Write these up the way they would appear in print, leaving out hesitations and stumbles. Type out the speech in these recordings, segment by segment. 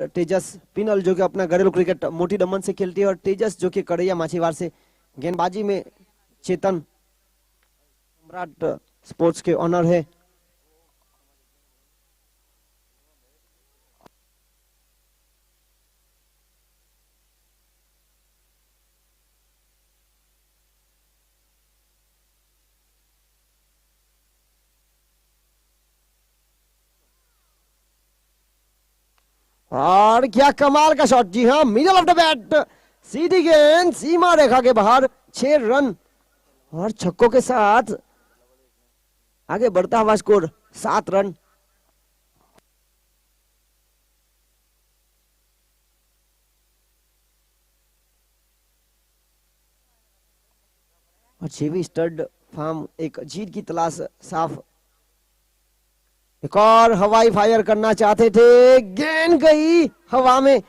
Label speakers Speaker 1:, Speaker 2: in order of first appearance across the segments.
Speaker 1: तेजस penal जो कि अपना घरेलू क्रिकेट मोटी दमन से खेलती है, और तेजस जो कि कड़ैया माछीवाड़ से। गेंदबाजी में चेतन सम्राट स्पोर्ट्स के ऑनर है। और क्या कमाल का शॉट, जी हाँ, मिडल ऑफ द बैट, सीधी गेंद सीमा रेखा के बाहर, 6 रन और छक्कों के साथ आगे बढ़ता हुआ स्कोर 7 रन। और जेवी स्टड फार्म एक जीत की तलाश साफ, एक और हवाई फायर करना चाहते थे, गेंद गई हवा में।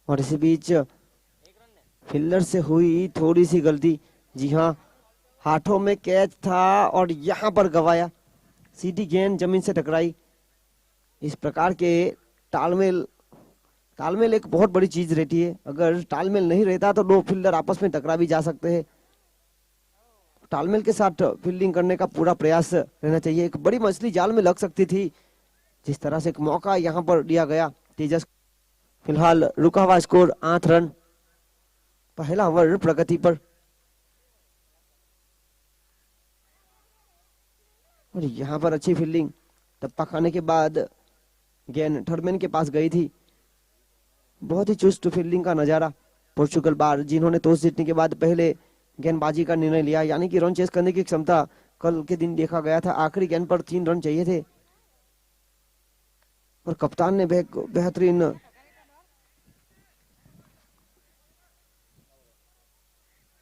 Speaker 1: और इसी बीच फील्डर से हुई थोड़ी सी गलती, जी हाँ, हाथों में कैच था और यहां पर गवाया, सीधी गेंद जमीन से टकराई। इस प्रकार के तालमेल तालमेल एक बहुत बड़ी चीज रहती है। अगर तालमेल नहीं रहता तो दो फील्डर आपस में टकरा भी जा सकते हैं। तालमेल के साथ फील्डिंग करने का पूरा प्रयास रहना चाहिए। एक बड़ी मछली जाल में लग सकती थी, जिस तरह से एक मौका यहां पर दिया गया तेजस। फिलहाल रुका हुआ स्कोर 8 रन, पहला ओवर प्रगति पर। और यहां पर अच्छी फील्डिंग, टप्पा खाने के बाद गेंद थर्डमैन के पास गई थी। बहुत ही चुस्त फील्डिंग का नजारा। पोर्चुगल बार जिन्होंने टॉस जीतने के बाद पहले गेंदबाजी का निर्णय लिया, यानी कि रन चेस करने की क्षमता कल के दिन देखा गया था। आखिरी गेंद पर 3 रन चाहिए थे और कप्तान ने बेहतरीन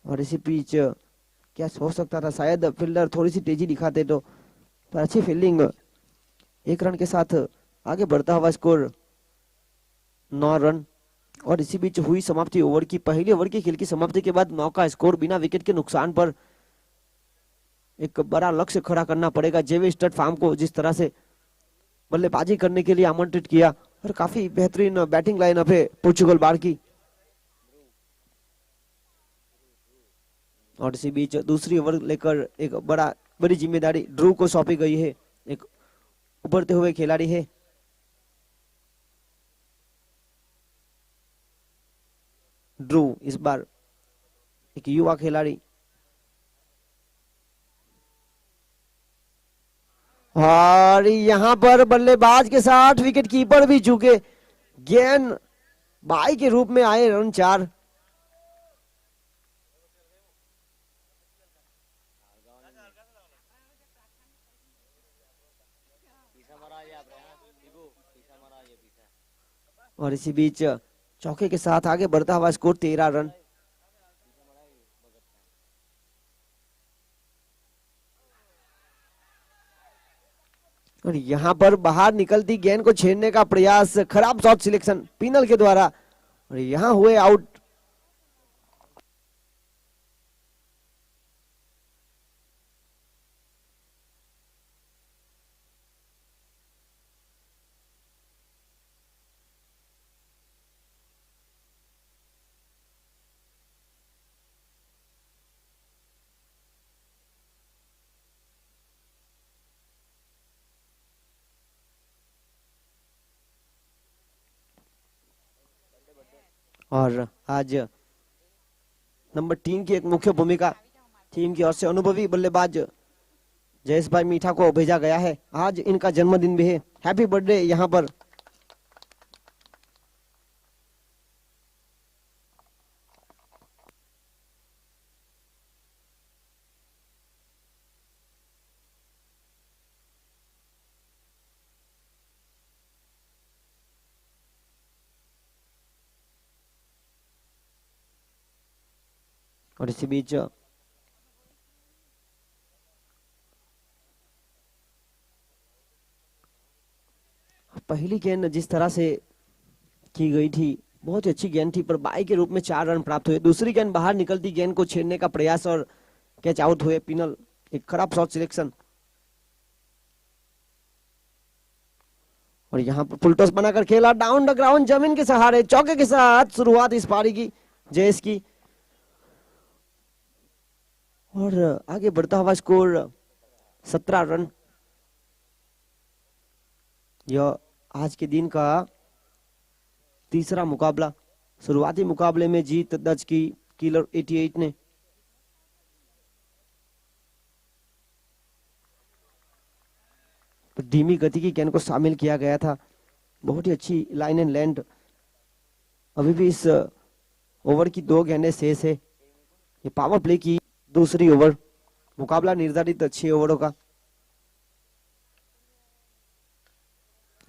Speaker 1: और इसी पिच क्या हो सकता था, शायद फील्डर थोड़ी सी तेजी दिखाते तो, पर अच्छी फील्डिंग। 1 रन के साथ आगे बढ़ता हुआ स्कोर 9 रन। और इसी बीच हुई समाप्ति ओवर की, पहले ओवर की खेल की समाप्ति के बाद 9 का स्कोर बिना विकेट के नुकसान पर। एक बड़ा लक्ष्य खड़ा करना पड़ेगा जेवी स्टड फार्म को, जिस तरह से बल्लेबाजी करने के लिए आमंत्रित किया, और काफी बेहतरीन बैटिंग लाइनअप है पोर्चुगल बार की। और इसी बीच दूसरी ओवर लेकर एक बड़ी जिम्मेदारी ध्रुव को सौंपी गई है। एक उभरते हुए खिलाड़ी है। ध्रुव इस बार एक युवा खिलाड़ी, और यहां पर बल्लेबाज के साथ विकेट कीपर भी चूके। गेंद बाई के रूप में आए, रन 4। और इसी बीच चौके के साथ आगे बढ़ता हुआ स्कोर 13 रन। और यहां पर बाहर निकलती गेंद को छेड़ने का प्रयास, खराब शॉट सिलेक्शन पिनल के द्वारा, और यहां हुए आउट। और आज नंबर 3 की एक मुख्य भूमिका टीम की ओर से अनुभवी बल्लेबाज जयेश भाई मीठा को भेजा गया है। आज इनका जन्मदिन भी है, हैप्पी बर्थडे यहां पर। और इसी बीच पहली गेंद जिस तरह से की गई थी, बहुत ही अच्छी गेंद थी, पर बाई के रूप में 4 रन प्राप्त हुए। दूसरी गेंद बाहर निकलती गेंद को छेड़ने का प्रयास और कैच आउट हुए पिनल। एक खराब शॉट सिलेक्शन। और यहाँ पर फुल टॉस बनाकर खेला, डाउन द ग्राउंड, जमीन के सहारे चौके के साथ शुरुआत इस पारी की जयेश की। और आगे बढ़ता हुआ स्कोर 17 रन। यह आज के दिन का तीसरा मुकाबला। शुरुआती मुकाबले में जीत दर्ज की किलर 88 ने। धीमी गति की गेंद को शामिल किया गया था। बहुत ही अच्छी लाइन एंड लैंड। अभी भी इस ओवर की 2 गेंदें शेष है। ये पावर प्ले की दूसरी ओवर। मुकाबला निर्धारित 6 ओवरों का।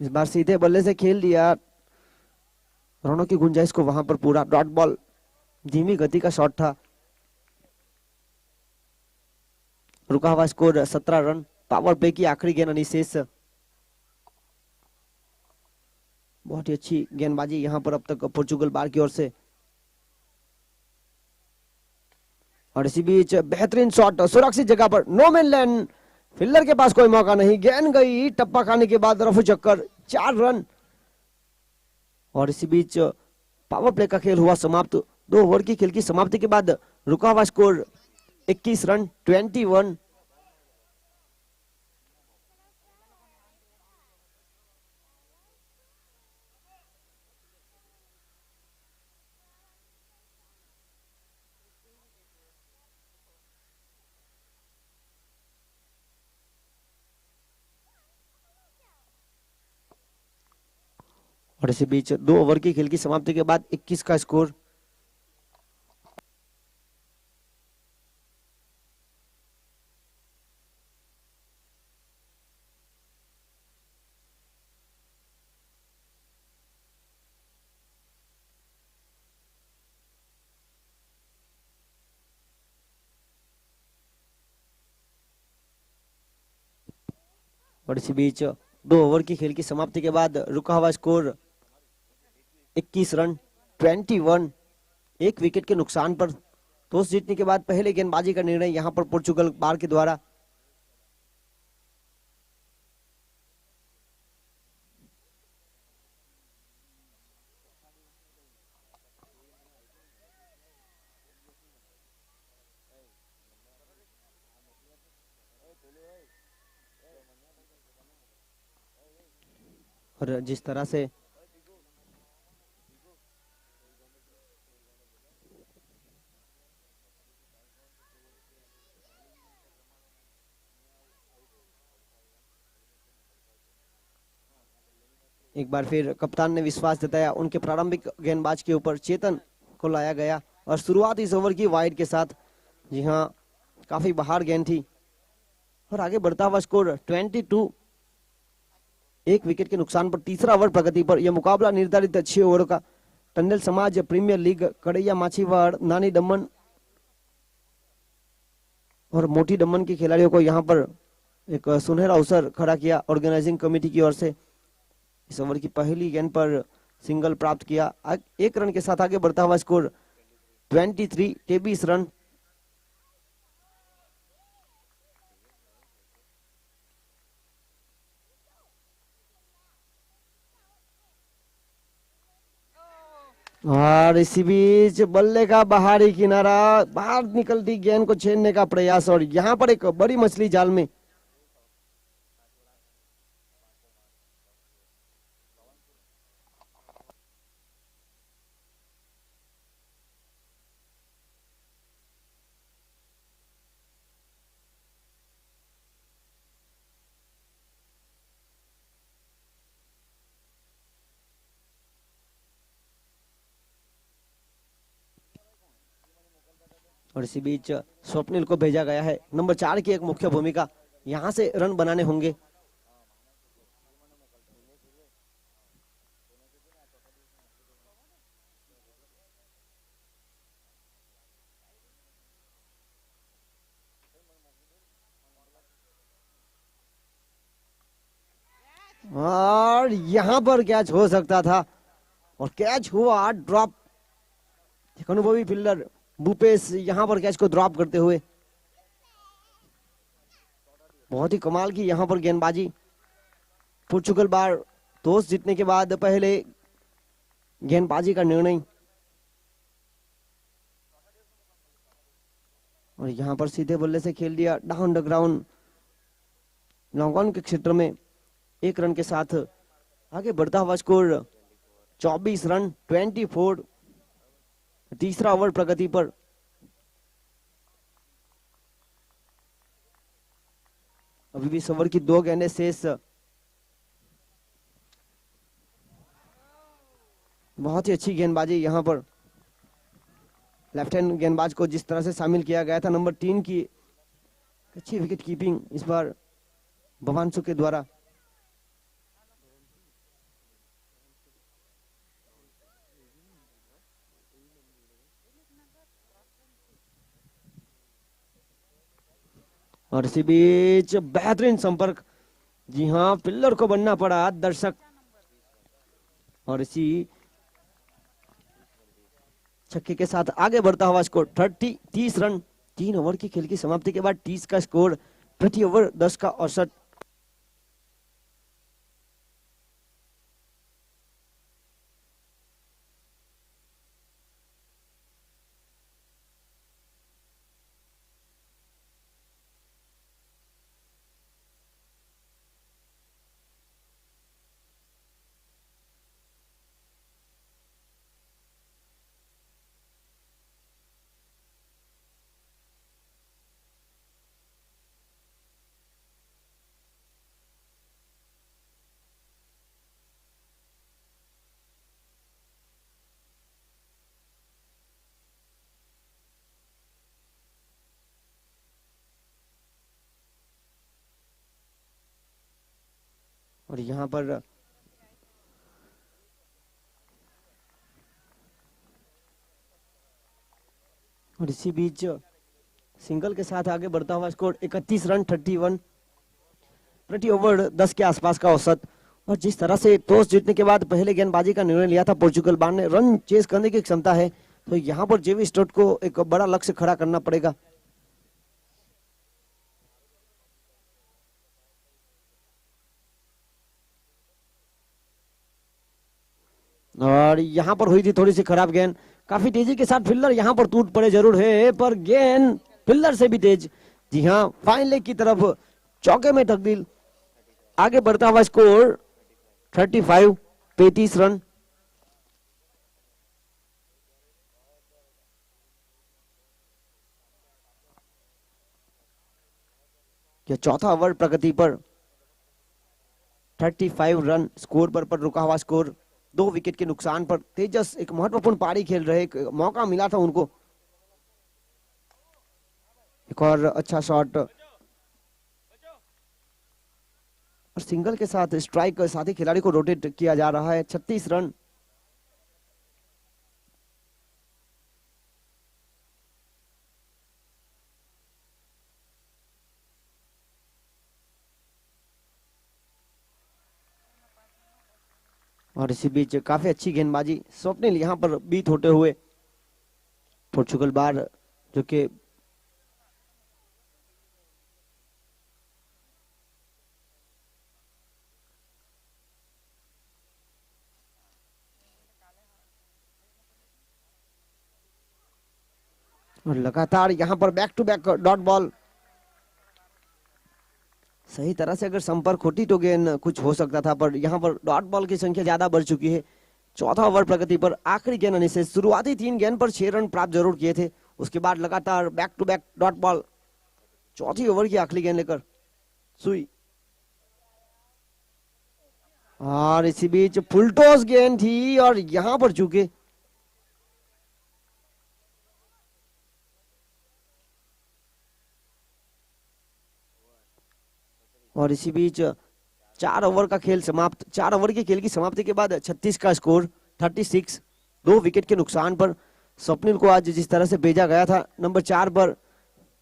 Speaker 1: इस बार सीधे बल्ले से खेल दिया, रनों की गुंजाइश को वहां पर पूरा। डॉट बॉल, धीमी गति का शॉट था। रुका हुआ स्कोर 17 रन। पावर प्ले की आखिरी गेंद अनिशेष। बहुत ही अच्छी गेंदबाजी यहां पर अब तक पोर्चुगल बार की ओर से। और इसी बीच बेहतरीन शॉट, सुरक्षित जगह पर, नो मैन लैंड, फील्डर के पास कोई मौका नहीं, गेंद गई टप्पा खाने के बाद रफू चक्कर, 4 रन। और इसी बीच पावर प्ले का खेल हुआ समाप्त। 2 ओवर की खेल की समाप्ति के बाद रुका हुआ स्कोर 21 रन, 21। और इसी बीच 2 ओवर की खेल की समाप्ति के बाद 21 का स्कोर। और इसी बीच 2 ओवर की खेल की समाप्ति के बाद रुका हुआ स्कोर 21 रन, 21। 1 विकेट के नुकसान पर टॉस जीतने के बाद पहले गेंदबाजी का निर्णय यहां पर पोर्चुगल बार के द्वारा। और जिस तरह से एक बार फिर कप्तान ने विश्वास जताया उनके प्रारंभिक गेंदबाज के ऊपर, चेतन को लाया गया। और शुरुआत इस ओवर की वाइड के साथ। जी हां, काफी बाहर गेंद थी। और आगे बढ़ता हुआ स्कोर 22। 1 विकेट के नुकसान पर तीसरा ओवर प्रगति पर। यह मुकाबला निर्धारित 6 ओवर का। टंडल समाज प्रीमियर लीग, कड़ैया माछीवाड़, नानी दमन और मोटी दमन के खिलाड़ियों को यहां पर एक सुनहरा अवसर खड़ा किया ऑर्गेनाइजिंग कमेटी की ओर से। इस ओवर की पहली गेंद पर सिंगल प्राप्त किया। 1 रन के साथ आगे बढ़ता हुआ स्कोर 23, 23 रन। और इसी बीच बल्ले का बाहरी किनारा, बाहर निकलती गेंद को छेड़ने का प्रयास। और यहां पर एक बड़ी मछली जाल में। और इसी बीच स्वप्निल को भेजा गया है, नंबर 4 की एक मुख्य भूमिका। यहां से रन बनाने होंगे। और यहां पर कैच हो सकता था और कैच हुआ ड्रॉप। अनुभवी फील्डर भूपेश यहां पर कैच को ड्रॉप करते हुए। बहुत ही कमाल की यहां पर गेंदबाजी। पोर्चुगल बार टॉस जीतने के बाद पहले गेंदबाजी का निर्णय, और यहां पर सीधे बल्ले से खेल दिया down the ground, long on के क्षेत्र में 1 रन के साथ आगे बढ़ता हुआ स्कोर 24 रन 24। तीसरा ओवर प्रगति पर। अभी भी इस ओवर की 2 गेंदें शेष। बहुत ही अच्छी गेंदबाजी यहां पर। लेफ्ट हैंड गेंदबाज को जिस तरह से शामिल किया गया था, नंबर 3 की अच्छी विकेट कीपिंग इस बार भवानसु के द्वारा। और इसी बीच बेहतरीन संपर्क, जी हां पिल्लर को बनना पड़ा दर्शक। और इसी छक्के के साथ आगे बढ़ता हुआ स्कोर 30 रन। 3 ओवर की खेल की समाप्ति के बाद 30 का स्कोर, प्रति ओवर 10 का औसत। और यहां पर और इसी बीच सिंगल के साथ आगे बढ़ता हुआ स्कोर 31 रन 31, प्रति ओवर 10 के आसपास का औसत। और जिस तरह से टॉस जीतने के बाद पहले गेंदबाजी का निर्णय लिया था पोर्चुगल बार ने, रन चेस करने की क्षमता है, तो यहां पर जेवी स्टोट को एक बड़ा लक्ष्य खड़ा करना पड़ेगा। और यहां पर हुई थी थोड़ी सी खराब गेंद, काफी तेजी के साथ फील्डर यहां पर टूट पड़े जरूर है, पर गेंद फील्डर से भी तेज। जी हां, फाइन लेग की तरफ चौके में तब्दील। आगे बढ़ता हुआ स्कोर 35, 35 रन। यह चौथा ओवर प्रगति पर 35 रन स्कोर पर रुका हुआ स्कोर। 2 विकेट के नुकसान पर तेजस एक महत्वपूर्ण पारी खेल रहे, एक मौका मिला था उनको। एक और अच्छा शॉट, और सिंगल के साथ स्ट्राइक साथी खिलाड़ी को रोटेट किया जा रहा है। 36 रन। और इसी बीच काफी अच्छी गेंदबाजी, स्वप्निल यहां पर बीट होते हुए पोर्चुगल बार, जो कि और लगातार यहां पर back to back dot ball. सही तरह से अगर संपर्क होती तो गेंद कुछ हो सकता था, पर यहां पर डॉट बॉल की संख्या ज्यादा बढ़ चुकी है। चौथा ओवर प्रगति पर आखिरी गेंद आने से शुरुआती 3 गेंद पर 6 रन प्राप्त जरूर किए थे, उसके बाद लगातार back to back dot ball. चौथी ओवर की आखिरी गेंद लेकर सुई, और इसी बीच फुलटॉस गेंद थी और यहां पर चूके। और इसी बीच 4 ओवर का खेल समाप्त। 4 ओवर के खेल की समाप्ति के बाद 36 का स्कोर, 36। 2 विकेट के नुकसान पर स्वप्निल को आज जिस तरह से भेजा गया था नंबर 4 पर,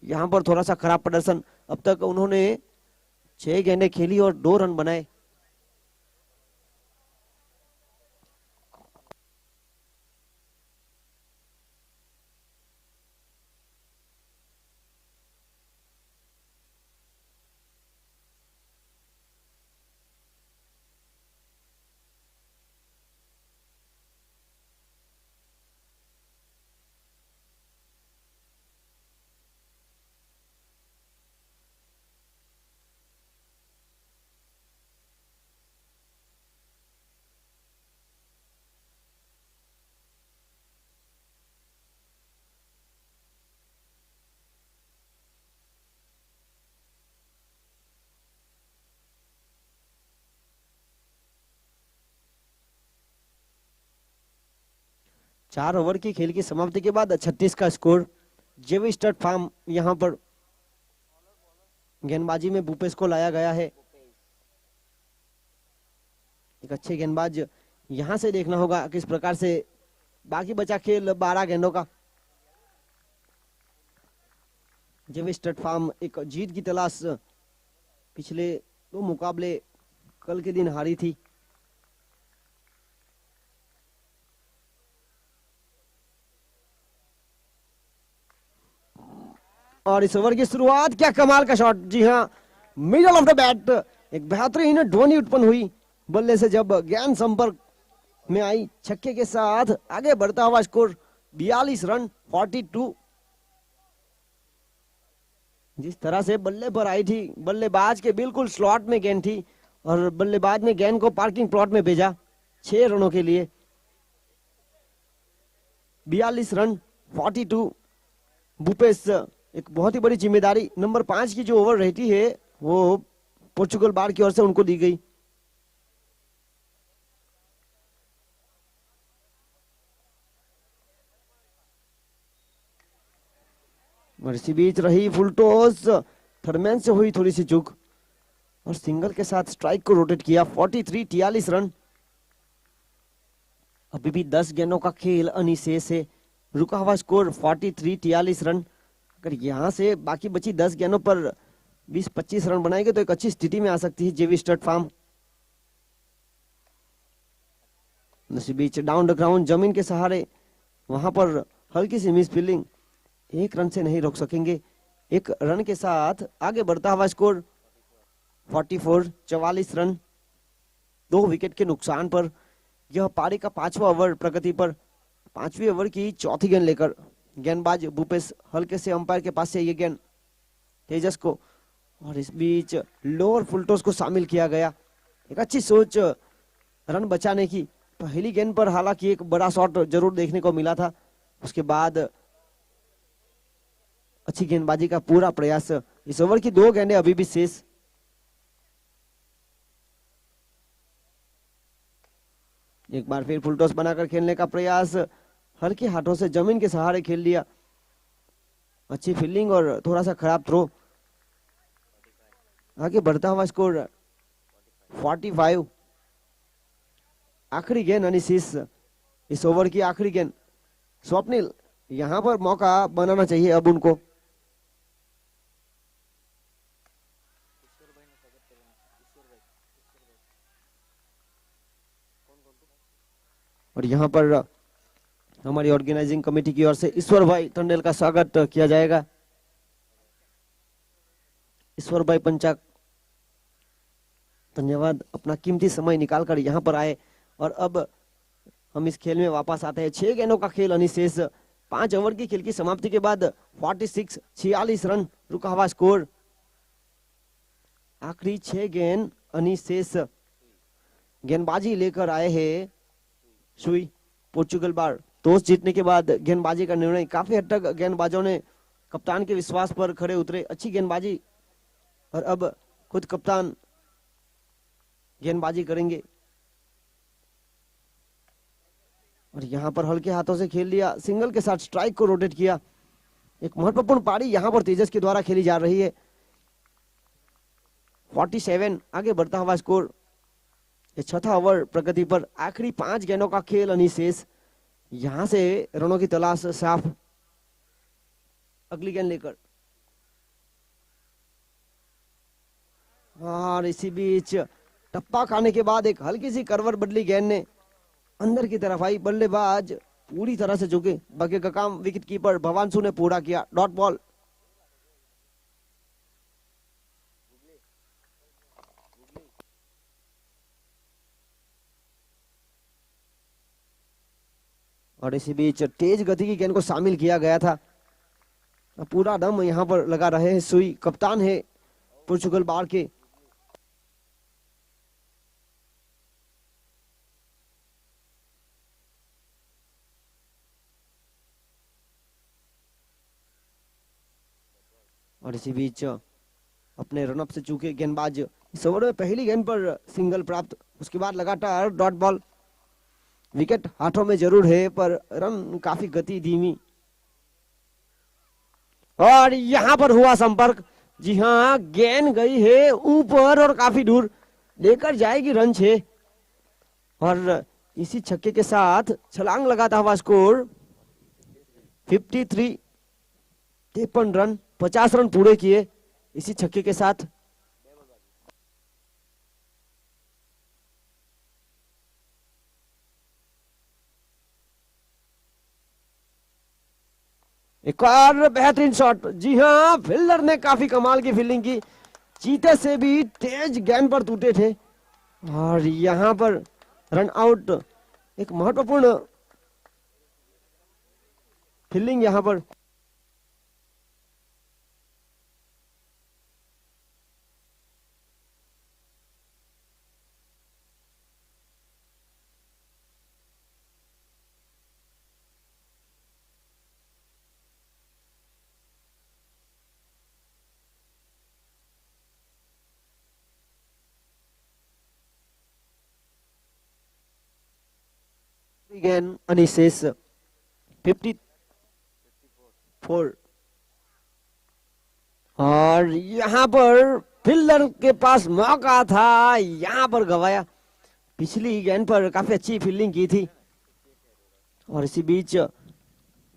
Speaker 1: यहां पर थोड़ा सा खराब प्रदर्शन। अब तक उन्होंने 6 गेंदें खेली और 2 रन बनाए। 4 ओवर की खेल की समाप्ति के बाद 36 का स्कोर। जेवी स्टड फार्म यहां पर गेंदबाजी में भूपेश को लाया गया है। एक अच्छे गेंदबाज यहां से देखना होगा किस प्रकार से बाकी बचा खेल 12 गेंदों का। जेवी स्टड फार्म एक जीत की तलाश, पिछले 2 मुकाबले कल के दिन हारी थी। और इस ओवर की शुरुआत, क्या कमाल का शॉट। जी हां, मिडल ऑफ द बैट एक बेहतरीन ध्वनि उत्पन्न हुई बल्ले से जब गेंद संपर्क में आई। छक्के के साथ आगे बढ़ता हुआ स्कोर 42 रन 42। जिस तरह से बल्ले पर आई थी, बल्लेबाज के बिल्कुल स्लॉट में गेंद थी और बल्लेबाज ने गेंद को पार्किंग प्लॉट में भेजा 6 रनों के लिए। 42 रन 42। भूपेश, एक बहुत ही बड़ी जिम्मेदारी नंबर 5 की जो ओवर रहती है वो पोर्चुगल बार की ओर से उनको दी गई। और इसी बीच रही फुल टॉस, थर्डमैन से हुई थोड़ी सी चूक और सिंगल के साथ स्ट्राइक को रोटेट किया। 43 रन। अभी भी 10 गेंदों का खेल अनिशेष है। रुका हुआ स्कोर 43 रन। अगर यहां से बाकी बची 10 गेंदों पर 20-25 रन बनाएंगे तो एक अच्छी स्थिति में आ सकती है जेवी स्टड फार्म। इसी बीच डाउन द ग्राउंड, जमीन के सहारे वहां पर हल्की सी मिस फील्डिंग, 1 रन से नहीं रोक सकेंगे। 1 रन के साथ आगे बढ़ता हुआ स्कोर 44 रन। 2 विकेट के नुकसान पर यह पारी का 5वां ओवर प्रगति पर। 5वीं ओवर की चौथी गेंद लेकर गेंदबाज भूपेश हल्के से अंपायर के पास से ये गेंद तेजस को, और इस बीच लोअर फुल टॉस को शामिल किया गया। एक अच्छी सोच रन बचाने की। पहली गेंद पर हालांकि एक बड़ा शॉट जरूर देखने को मिला था, उसके बाद अच्छी गेंदबाजी का पूरा प्रयास। इस ओवर की 2 गेंदें अभी भी शेष। एक बार फिर फुल टॉस बनाकर खेलने का प्रयास, हल्के हाथों से जमीन के सहारे खेल लिया। अच्छी फील्डिंग और थोड़ा सा खराब थ्रो। आगे बढ़ता हुआ स्कोर 45। आखिरी गेंद अनिशेष, इस ओवर की आखिरी गेंद। स्वप्निल, यहां पर मौका बनाना चाहिए अब उनको। और यहां पर हमारी ऑर्गेनाइजिंग कमेटी की ओर से ईश्वर भाई टंडेल का स्वागत किया जाएगा। ईश्वर भाई पंचाक, धन्यवाद, अपना कीमती समय निकालकर यहां पर आए। और अब हम इस खेल में वापस आते हैं। 6 गेंदों का खेल अनिशेष। 5 ओवर की खेल की समाप्ति के बाद 46 रन रुका हुआ स्कोर। आखिरी 6 गेंद अनिशेष। गेंदबाजी लेकर आए हैं सुई पोर्चुगल बार। टॉस जीतने के बाद गेंदबाजी का निर्णय, काफी हद तक गेंदबाजों ने कप्तान के विश्वास पर खड़े उतरे। अच्छी गेंदबाजी, और अब खुद कप्तान गेंदबाजी करेंगे। और यहां पर हल्के हाथों से खेल लिया, सिंगल के साथ स्ट्राइक को रोटेट किया। एक महत्वपूर्ण पारी यहां पर तेजस के द्वारा खेली जा रही है। 47 आगे बढ़ता हुआ स्कोर। 6वां ओवर प्रगति पर। आखिरी 5 गेंदों का खेल अनिशेष। यहां से रनों की तलाश साफ। अगली गेंद लेकर, और इसी बीच टप्पा खाने के बाद एक हल्की सी करवट बदली गेंद ने अंदर की तरफ आई। बल्लेबाज पूरी तरह से झुके। बाकी का काम विकेट कीपर भवानसु ने पूरा किया। Dot ball. और इसी बीच तेज गति की गेंद को शामिल किया गया था। पूरा दम यहां पर लगा रहे हैं सुई, कप्तान है पोर्चुगल बार के। और इसी बीच अपने रनअप से चूके गेंदबाज इस ओवर में पहली गेंद पर सिंगल प्राप्त, उसके बाद लगातार डॉट बॉल। विकेट हाथों में जरूर है पर रन काफी गति धीमी। और यहां पर हुआ संपर्क। जी हाँ, गेंद गई है ऊपर और काफी दूर, लेकर जाएगी रन 6। और इसी छक्के के साथ छलांग लगाता हुआ स्कोर 53, 53 रन, 50 रन पूरे किए इसी छक्के के साथ। एक और बेहतरीन शॉट। जी हाँ, फील्डर ने काफी कमाल की फील्डिंग की, चीते से भी तेज गेंद पर टूटे थे। और यहां पर रन आउट, एक महत्वपूर्ण फील्डिंग यहां पर। गेंद अनिशेष 54। और यहां पर फील्डर के पास मौका था, यहां पर गवाया। पिछली गेंद पर काफी अच्छी फील्डिंग की थी। और इसी बीच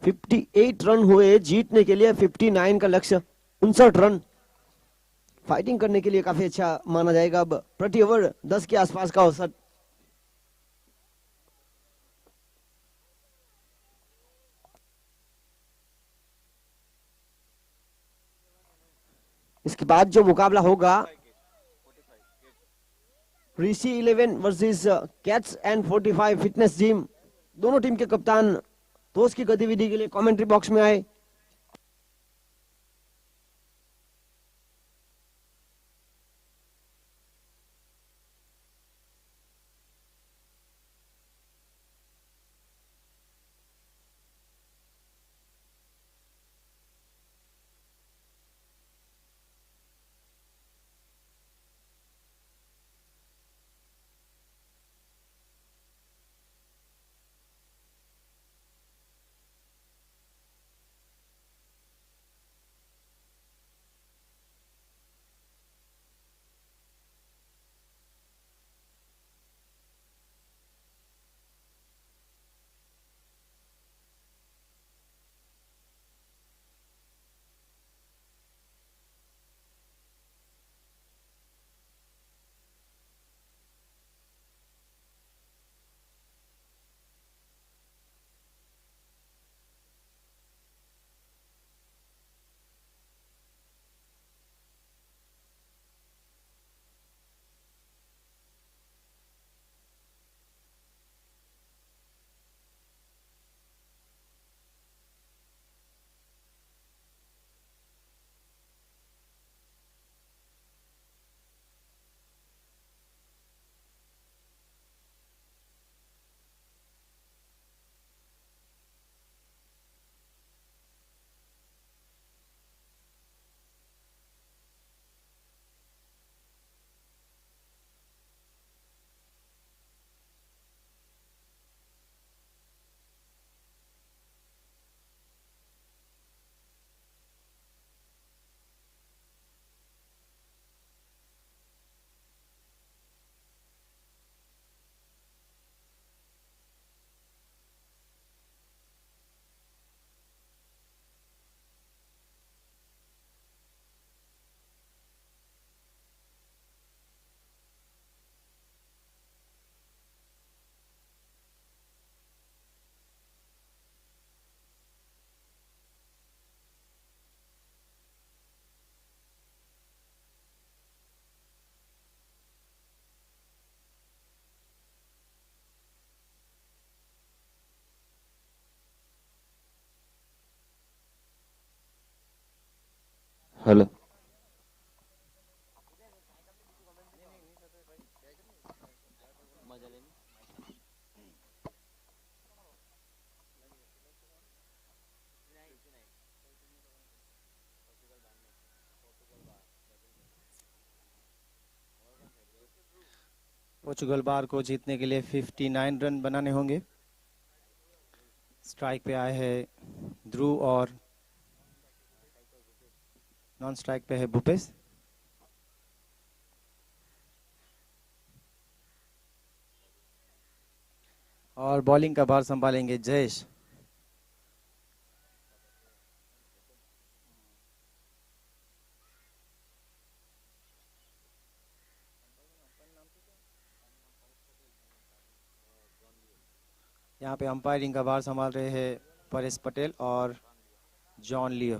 Speaker 1: 58 रन हुए जीतने के लिए, 59 का लक्ष्य, 59 रन फाइटिंग करने के लिए काफी अच्छा माना जाएगा। अब प्रति ओवर 10 के आसपास का औसत। इसके बाद जो मुकाबला होगा, ऋषि 11 versus cats and 45 fitness gym. दोनों टीम के कप्तान टॉस की गतिविधि के लिए कमेंट्री बॉक्स में आए।
Speaker 2: हेलो। पोर्चुगल बार को जीतने के लिए 59 रन बनाने होंगे। स्ट्राइक पे आए हैं ध्रुव और नॉन स्ट्राइक पे है भूपेश। और बॉलिंग का भार संभालेंगे जयेश। यहाँ पे अंपायरिंग का भार संभाल रहे हैं परेश पटेल और जॉन लियो।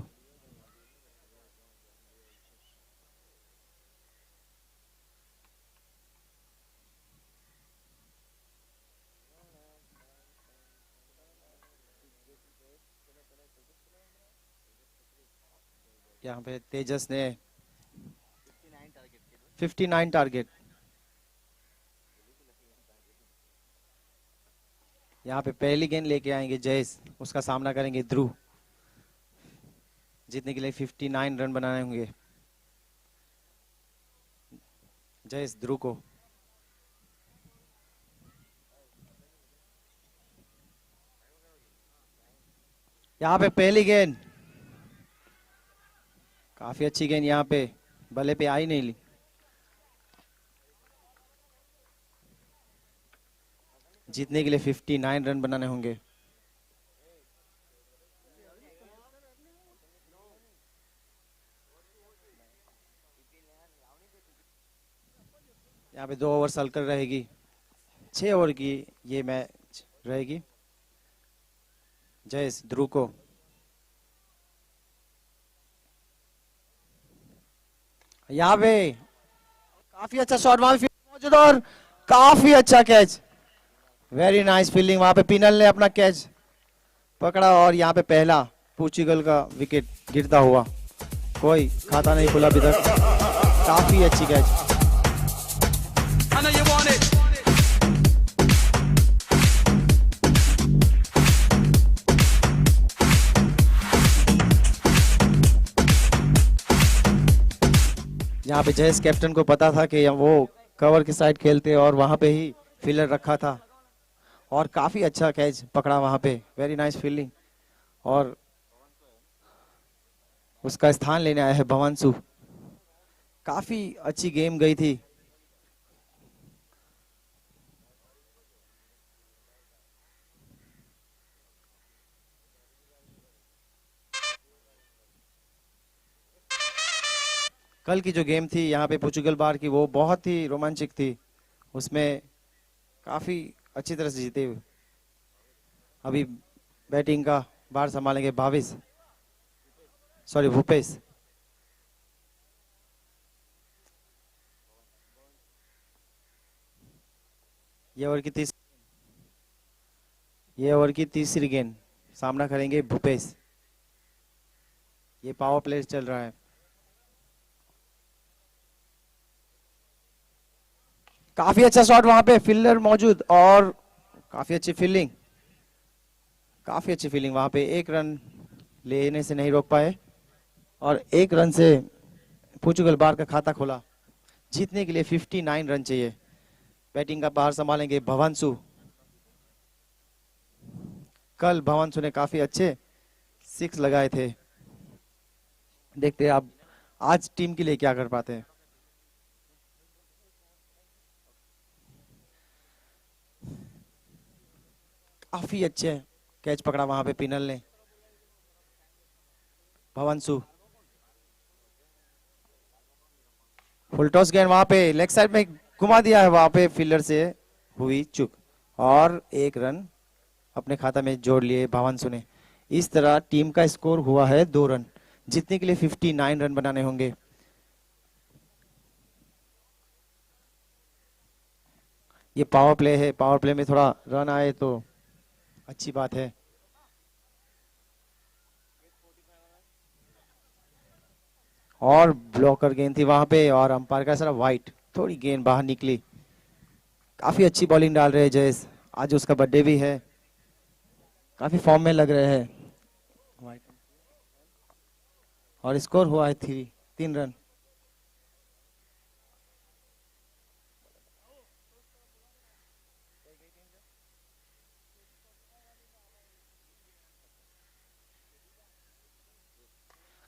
Speaker 2: यहाँ पे तेजस ने 59 टारगेट। यहाँ पे पहली गेंद लेके आएंगे जयेश, उसका सामना करेंगे ध्रुव। जीतने के लिए 59 रन बनाने होंगे। जयेश ध्रुव को यहाँ पे पहली गेंद, काफी अच्छी गेंद यहाँ पे बल्ले पे आई नहीं ली। जीतने के लिए 59 रन बनाने होंगे। यहाँ पे 2 ओवर सर्कल रहेगी, 6 ओवर की ये मैच रहेगी। जयेश ध्रुव को यहाँ पे काफी अच्छा शॉट वहां पे मौजूद और काफी अच्छा कैच, वेरी नाइस फील्डिंग। वहां पे पिनल ने अपना कैच पकड़ा और यहाँ पे पहला पोर्चुगल का विकेट गिरता हुआ, कोई खाता नहीं खुला अभी तक। काफी अच्छी कैच। यहाँ पे जयेश कैप्टन को पता था कि वो कवर की साइड खेलते और वहां पे ही फील्डर रखा था और काफी अच्छा कैच पकड़ा वहां पे, वेरी नाइस फील्डिंग। और उसका स्थान लेने आया है भवंशु। काफी अच्छी गेम गई थी। कल की जो गेम थी यहाँ पे पोर्चुगल बार की, वो बहुत ही रोमांचक थी। उसमें काफी अच्छी तरह से जीते हुए। अभी बैटिंग का बार संभालेंगे भूपेश। ये ओवर की तीसरी गेंद, सामना करेंगे भूपेश। ये पावर प्ले चल रहा है। काफी अच्छा शॉट वहां पे, फील्डर मौजूद और काफी अच्छी फील्डिंग। वहां पे 1 रन लेने से नहीं रोक पाए और 1 रन से पोर्चुगल बार का खाता खोला। जीतने के लिए 59 रन चाहिए। बैटिंग का बाहर संभालेंगे भवंशु। कल भवंशु ने काफी अच्छे 6 लगाए थे। देखते हैं आप आज टीम के लिए क्या कर पाते हैं। काफी अच्छे कैच पकड़ा वहां पे पिनल ने। भवंशु फुल टॉस गेंद वहां पे लेग साइड में घुमा दिया है, वहां पे फील्डर से हुई चूक और 1 रन अपने खाता में जोड़ लिए भवंशु ने। इस तरह टीम का स्कोर हुआ है 2 रन। जीतने के लिए 59 रन बनाने होंगे। ये पावर प्ले है, पावर प्ले में थोड़ा रन आए तो अच्छी बात है। और ब्लॉकर गेंद थी वहां पे और अंपायर का इशारा वाइट, थोड़ी गेंद बाहर निकली। काफी अच्छी बॉलिंग डाल रहे हैं जयेश, आज उसका बर्थडे भी है, काफी फॉर्म में लग रहे हैं। और स्कोर हुआ है 3 रन।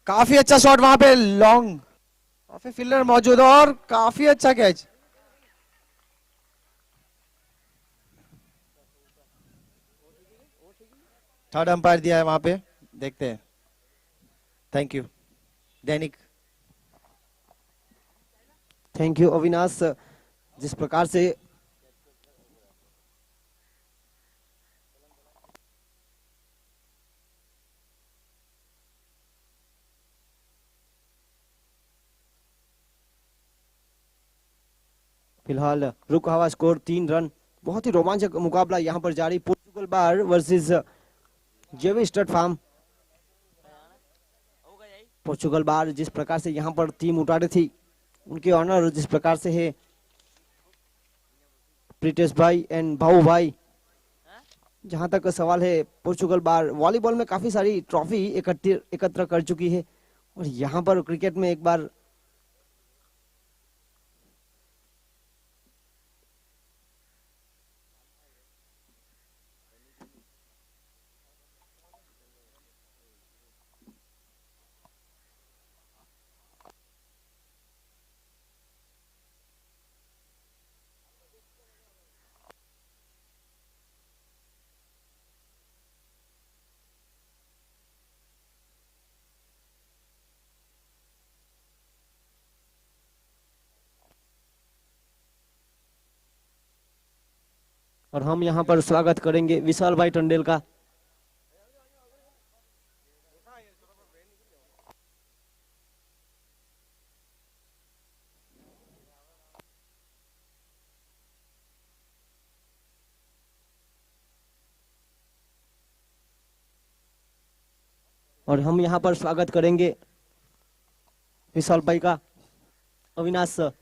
Speaker 2: काफी अच्छा शॉट वहां पे लॉन्ग, काफी फील्डर मौजूद और काफी अच्छा कैच। थर्ड अंपायर दिया है वहां पे, देखते हैं। Thank you Dainik.
Speaker 1: Thank you Avinash. जिस प्रकार से फिलहाल रुका हुआ स्कोर 3 रन। बहुत ही रोमांचक मुकाबला यहाँ पर जारी। पोर्चुगल बार वर्सेस जेवी स्टड फार्म। पोर्चुगल बार जिस प्रकार से यहाँ पर टीम उतारी थी, उनके ऑनर जिस प्रकार से है प्रीतेश भाई एंड भाऊ भाई। जहां तक सवाल है, पोर्चुगल बार वॉलीबॉल में काफी सारी ट्रॉफी एकत्र कर चुकी है और यहाँ पर क्रिकेट में एक बार और हम यहाँ पर स्वागत करेंगे विशाल भाई टंडेल का। और हम यहाँ पर स्वागत करेंगे विशाल भाई का। अविनाश सर।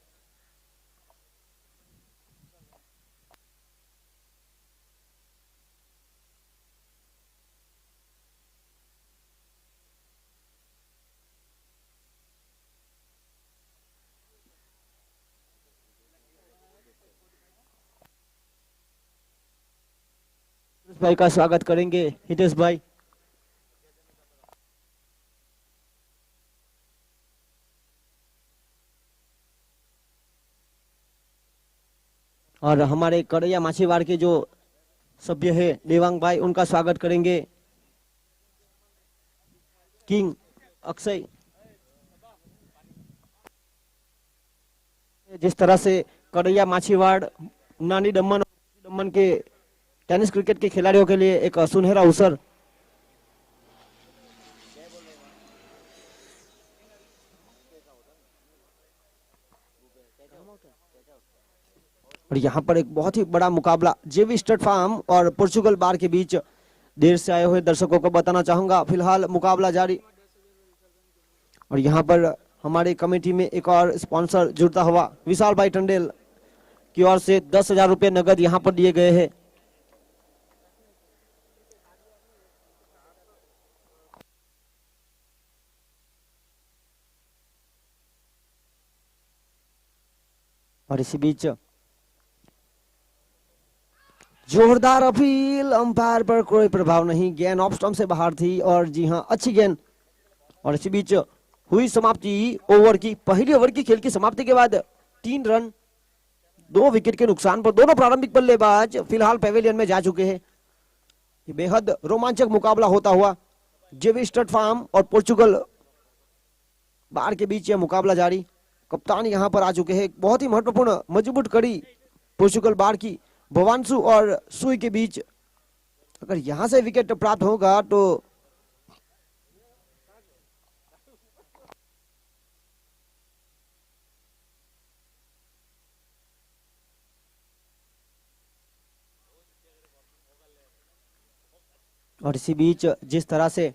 Speaker 1: भाई का स्वागत करेंगे हितेश भाई। और हमारे करैया माछीवाड़ के जो सभ्य है देवांग भाई, उनका स्वागत करेंगे किंग अक्षय। जिस तरह से करैया माछीवाड़ नानी दमन के टेनिस क्रिकेट के खिलाड़ियों के लिए एक सुनहरा अवसर। और यहाँ पर एक बहुत ही बड़ा मुकाबला जेवी स्टड फार्म और पोर्चुगल बार के बीच। देर से आए हुए दर्शकों को बताना चाहूंगा, फिलहाल मुकाबला जारी। और यहाँ पर हमारे कमेटी में एक और स्पॉन्सर जुड़ता हुआ विशाल भाई टंडेल की ओर से 10,000 रुपये नगद यहाँ पर दिए गए हैं। और इसी बीच जोरदार अपील, अंपायर पर कोई प्रभाव नहीं, गेंद ऑफ स्टंप से बाहर थी। और जी हां, अच्छी गेंद। और इसी बीच हुई समाप्ति ओवर की। पहली ओवर की खेल की समाप्ति के बाद 3 रन 2 विकेट के नुकसान पर दोनों प्रारंभिक बल्लेबाज फिलहाल पेविलियन में जा चुके हैं। ये बेहद रोमांचक मुकाबला होता हुआ जेवी स्टड फार्म और पोर्चुगल बार के बीच यह मुकाबला जारी। कप्तान यहां पर आ चुके हैं। बहुत ही महत्वपूर्ण मजबूत कड़ी पोर्चुगल बार की भवांशु और सुई के बीच। अगर यहां से विकेट प्राप्त होगा तो और इसी बीच जिस तरह से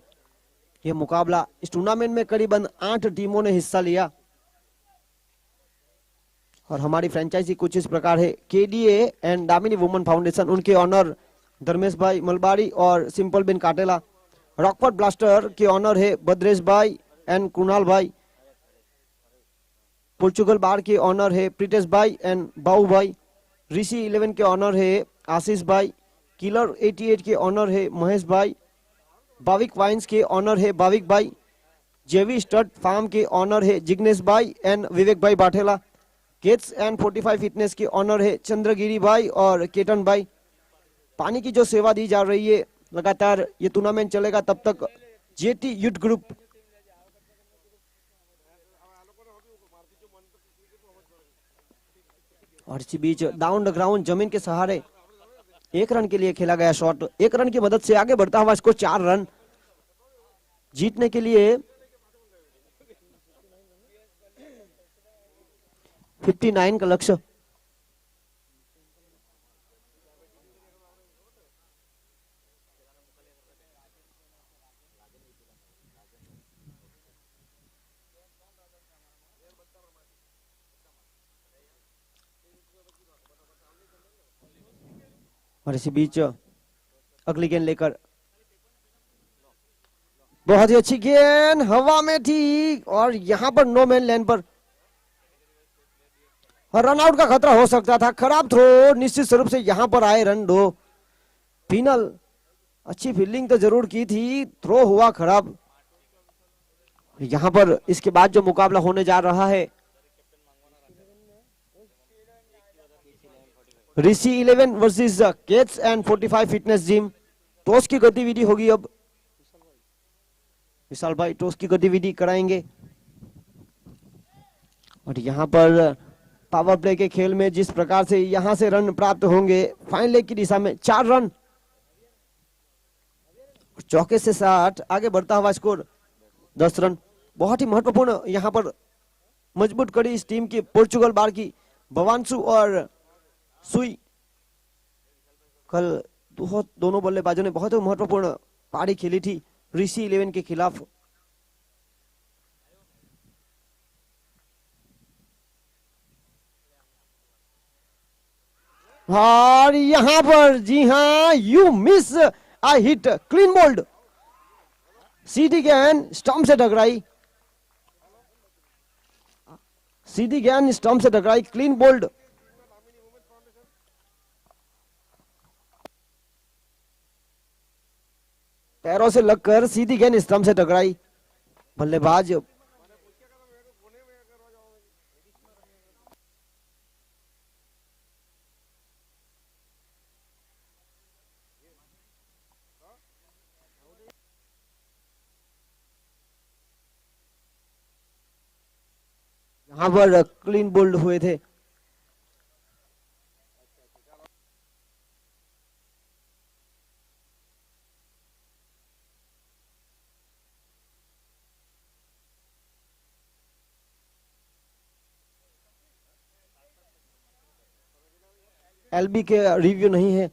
Speaker 1: यह मुकाबला, इस टूर्नामेंट में करीबन 8 टीमों ने हिस्सा लिया। और हमारी फ्रेंचाइजी कुछ इस प्रकार है, KDA and Damini woman foundation, उनके ऑनर धर्मेश भाई मलबारी और सिंपल बिन काटेला। रॉकफोर्ड ब्लास्टर के ऑनर है बद्रेश भाई एंड कुणाल भाई। पोर्चुगल बार के ऑनर है प्रीतेश भाई एंड बाऊ भाई। ऋषि 11 के ऑनर है आशीष भाई। किलर 88 के ऑनर है महेश भाई। बाविक वाइन्स के ऑनर है बाविक भाई। जेवी स्टड फार्म के ऑनर है जिग्नेश भाई एंड विवेक भाई बाठेला। केट्स एंड 45 फिटनेस के ऑनर है चंद्रगिरी भाई और केतन भाई। पानी की जो सेवा दी जा रही है लगातार ये टूर्नामेंट चलेगा तब तक जेटी यूथ ग्रुप और इसी बीच डाउन द ग्राउंड जमीन के सहारे 1 रन के लिए खेला गया शॉट। 1 रन की मदद से आगे बढ़ता हुआ इसको 4 रन जीतने के लिए 59 का लक्ष्य। और इसी बीच अगली गेंद लेकर बहुत ही अच्छी गेंद हवा में थी और यहां पर नो मैन लैंड पर रन आउट का खतरा हो सकता था। खराब थ्रो, निश्चित स्वरूप से यहां पर आए रन 2 पिनल। अच्छी फील्डिंग तो जरूर की थी, थ्रो हुआ खराब। यहां पर इसके बाद जो मुकाबला होने जा रहा है Rishi 11 versus cats and 45 fitness gym. Toss की गतिविधि होगी अब। विशाल भाई टॉस की गतिविधि कराएंगे और यहां पर पावर प्ले के खेल में जिस प्रकार से यहां से रन प्राप्त होंगे फाइन लेग की दिशा में 4 रन, चौके से 60 आगे बढ़ता हुआ स्कोर 10 रन। बहुत ही महत्वपूर्ण यहां पर मजबूत कड़ी इस टीम की पोर्चुगल बार की भवांशु और सुई। कल दोनों बल्लेबाजों ने बहुत ही महत्वपूर्ण पारी खेली थी ऋषि 11 के खिलाफ। और यहां पर जी हां you miss I hit clean bowled. सीधी गेंद स्टंप से टकराई, सीधी गेंद स्टंप से टकराई, क्लीन बोल्ड। पैरों से लगकर सीधी गेंद स्टंप से टकराई। बल्लेबाज यहां पर क्लीन बोल्ड हुए थे। एलबी के रिव्यू नहीं है।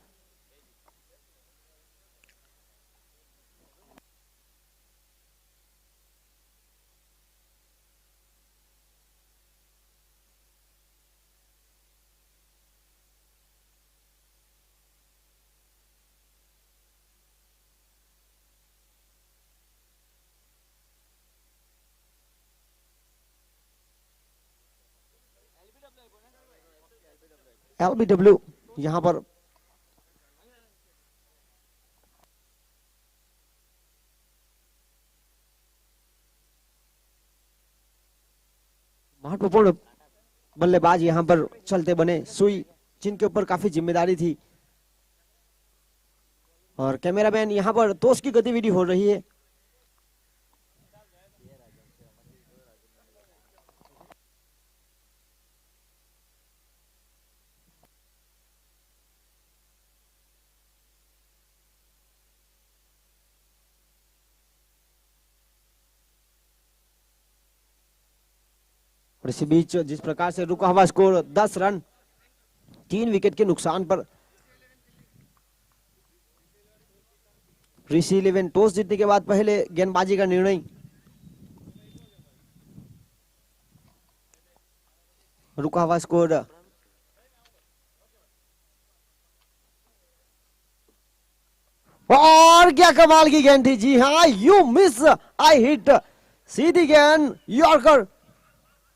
Speaker 1: एलबीडब्ल्यू यहां पर महत्वपूर्ण बल्लेबाज यहां पर चलते बने सुई, जिनके ऊपर काफी जिम्मेदारी थी। और कैमरामैन यहां पर टॉस की गतिविधि हो रही है। और इसी बीच जिस प्रकार से रुका हुआ स्कोर 10 रन 3 विकेट के नुकसान पर ऋषि 11 टॉस जीतने के बाद पहले गेंदबाजी का निर्णय। रुका हुआ स्कोर और क्या कमाल की गेंद थी। जी हां यू मिस आई हिट, सीधी गेंद यॉर्कर।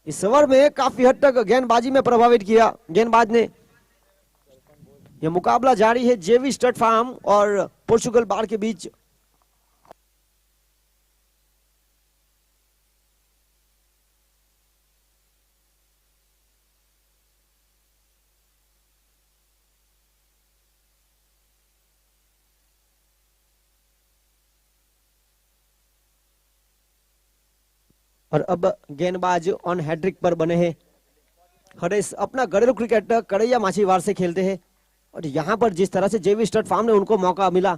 Speaker 1: इस ओवर में काफी हद तक गेंदबाजी में प्रभावित किया गेंदबाज ने। यह मुकाबला जारी है जेवी स्टड फार्म और पोर्चुगल बार के बीच। और अब गेंदबाज ऑन हैट्रिक पर बने हैं। हरेश अपना घरेलू क्रिकेट कड़ैया माछीवाड़ से खेलते हैं और यहाँ पर जिस तरह से जेवी स्टड फार्म ने उनको मौका मिला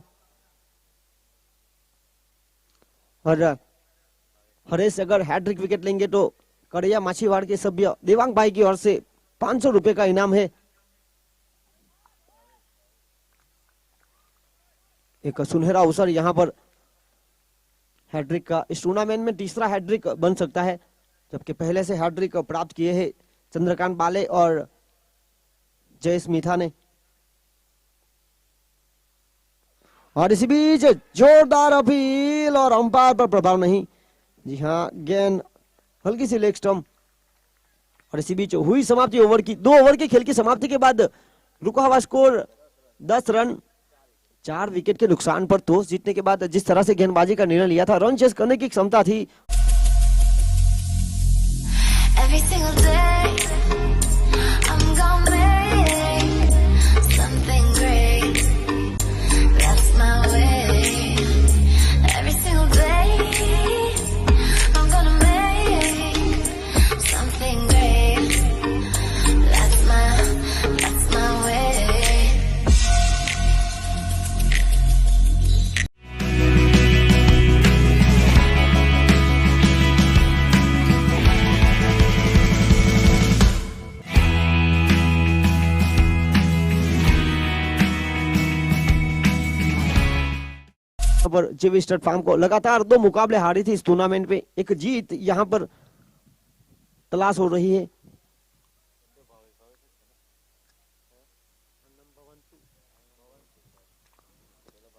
Speaker 1: और हरेश अगर हैट्रिक विकेट लेंगे तो कड़ैया माछीवाड़ के सभ्य देवांग भाई की ओर से 500 रुपए का इनाम है। एक सुनहरा अवसर यहाँ पर हैट्रिक का, इस टूर्नामेंट में तीसरा हैट्रिक बन सकता है, जबकि पहले से हैट्रिक प्राप्त किए हैं चंद्रकांत बाले और जयेश मिथा ने। और इसी बीच जोरदार अपील और अंपायर पर प्रभाव नहीं। जी हाँ, गेंद हल्की सी लेग स्टंप। और इसी बीच हुई समाप्ति ओवर की। 2 ओवर के खेल की समाप्ति के बाद रुका हुआ स्कोर 10 रन 4 विकेट के नुकसान पर टॉस जीतने के बाद जिस तरह से गेंदबाजी का निर्णय लिया था, रन चेस करने की क्षमता थी।
Speaker 3: Every single day, I'm gonna make something great. That's my way. Every single day, I'm gonna make something great. That's my way.
Speaker 1: पर जेवी स्टड फार्म को लगातार 2 मुकाबले हारी थी इस टूर्नामेंट में। एक जीत यहां पर तलाश हो रही है।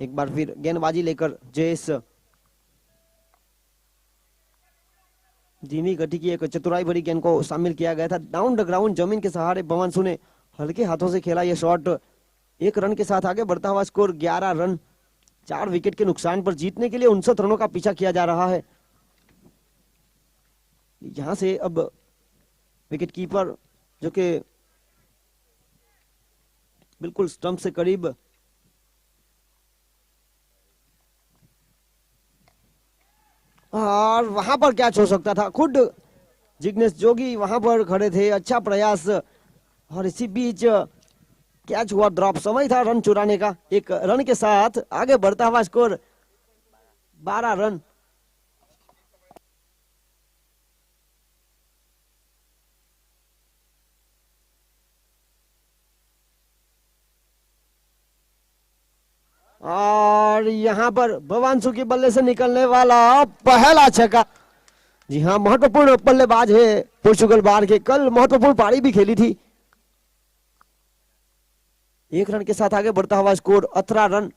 Speaker 1: एक बार फिर गेंदबाजी लेकर जयेश धीमी गति की एक चतुराई भरी गेंद को शामिल किया गया था। डाउन द ग्राउंड जमीन के सहारे भवांशु ने हल्के हाथों से खेला यह शॉट। 1 रन के साथ आगे बढ़ता हुआ स्कोर 11 रन 4 विकेट के नुकसान पर जीतने के लिए 59 रनों का पीछा किया जा रहा है। यहां से अब विकेट कीपर जो कि बिल्कुल स्टंप से करीब और वहां पर कैच हो सकता था, खुद जिग्नेश जोगी वहां पर खड़े थे। अच्छा प्रयास और इसी बीच कैच हुआ ड्रॉप। समय था रन चुराने का। 1 रन के साथ आगे बढ़ता हुआ स्कोर 12 रन। और यहां पर भवांशु के बल्ले से निकलने वाला पहला छक्का। जी हां, महत्वपूर्ण बल्लेबाज है पोर्चुगल बाहर के। कल महत्वपूर्ण पारी भी खेली थी। 1 रन के साथ आगे बढ़ता हुआ स्कोर 18 रन।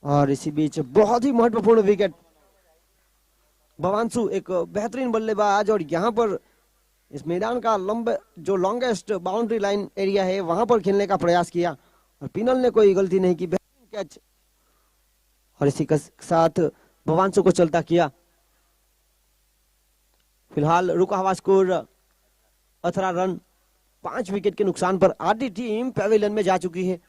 Speaker 1: और इसी बीच बहुत ही महत्वपूर्ण विकेट। भवांशु एक बेहतरीन बल्लेबाज और यहां पर इस मैदान का लंबे जो लॉन्गेस्ट बाउंड्री लाइन एरिया है वहां पर खेलने का प्रयास किया और पिनल ने कोई गलती नहीं की। बेहतरीन कैच और इसी के साथ भवांशु को चलता किया। फिलहाल रुका हुआ स्कोर 18 रन 5 विकेट के नुकसान पर आधी टीम पैवेलियन में जा चुकी है।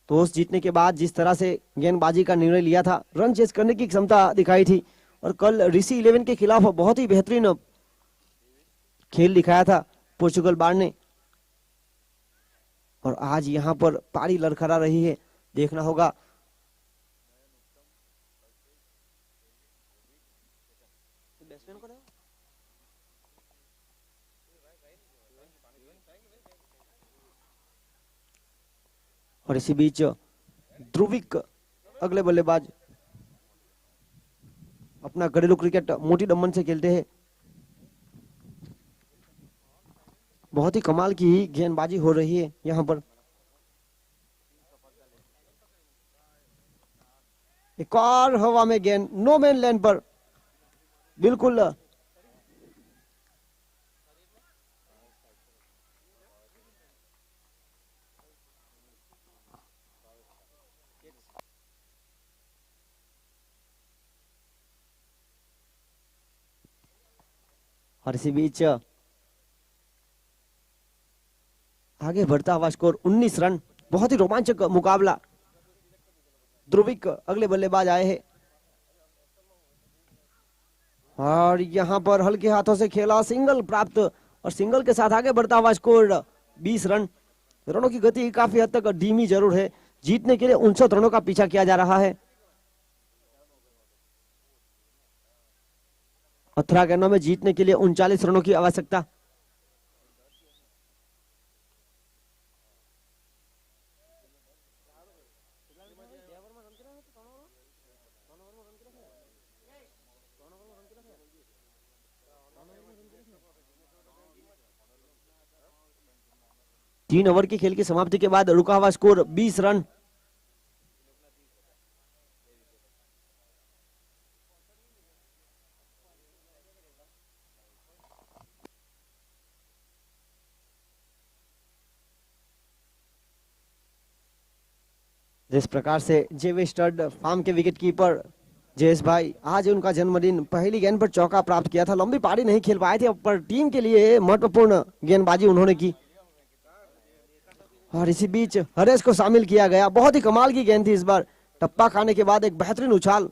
Speaker 1: टॉस जीतने के बाद जिस तरह से गेंदबाजी का निर्णय लिया था, रन चेस करने की क्षमता दिखाई थी और कल ऋषि 11 के खिलाफ बहुत ही बेहतरीन खेल दिखाया था पोर्चुगल बार ने। और आज यहां पर पारी लड़खड़ा रही है, देखना होगा। और इसी बीच ध्रुविक अगले बल्लेबाज अपना घरेलू क्रिकेट मोटी दमन से खेलते हैं। बहुत ही कमाल की गेंदबाजी हो रही है यहां पर। एक और हवा में गेंद नो मैन लैंड पर बिल्कुल और इसी बीच आगे बढ़ता हुआ स्कोर 19 रन। बहुत ही रोमांचक मुकाबला। ध्रुविक अगले बल्लेबाज आए हैं और यहां पर हल्के हाथों से खेला, सिंगल प्राप्त और सिंगल के साथ आगे बढ़ता हुआ स्कोर 20 रन। रनों की गति काफी हद तक धीमी जरूर है। जीतने के लिए 59 रनों का पीछा किया जा रहा है। 18 गेंदों में जीतने के लिए 39 रनों की आवश्यकता। तीन ओवर की खेल की समाप्ति के बाद रुका हुआ स्कोर 20 रन। जिस प्रकार से जेवे स्टड फार्म के विकेट कीपर जयेश भाई, आज उनका जन्मदिन, पहली गेंद पर चौका प्राप्त किया था। लंबी पारी नहीं खेल पाए थे पर टीम के लिए महत्वपूर्ण गेंदबाजी उन्होंने की। और इसी बीच हरेश को शामिल किया गया। बहुत ही कमाल की गेंद थी इस बार। टप्पा खाने के बाद एक बेहतरीन उछाल।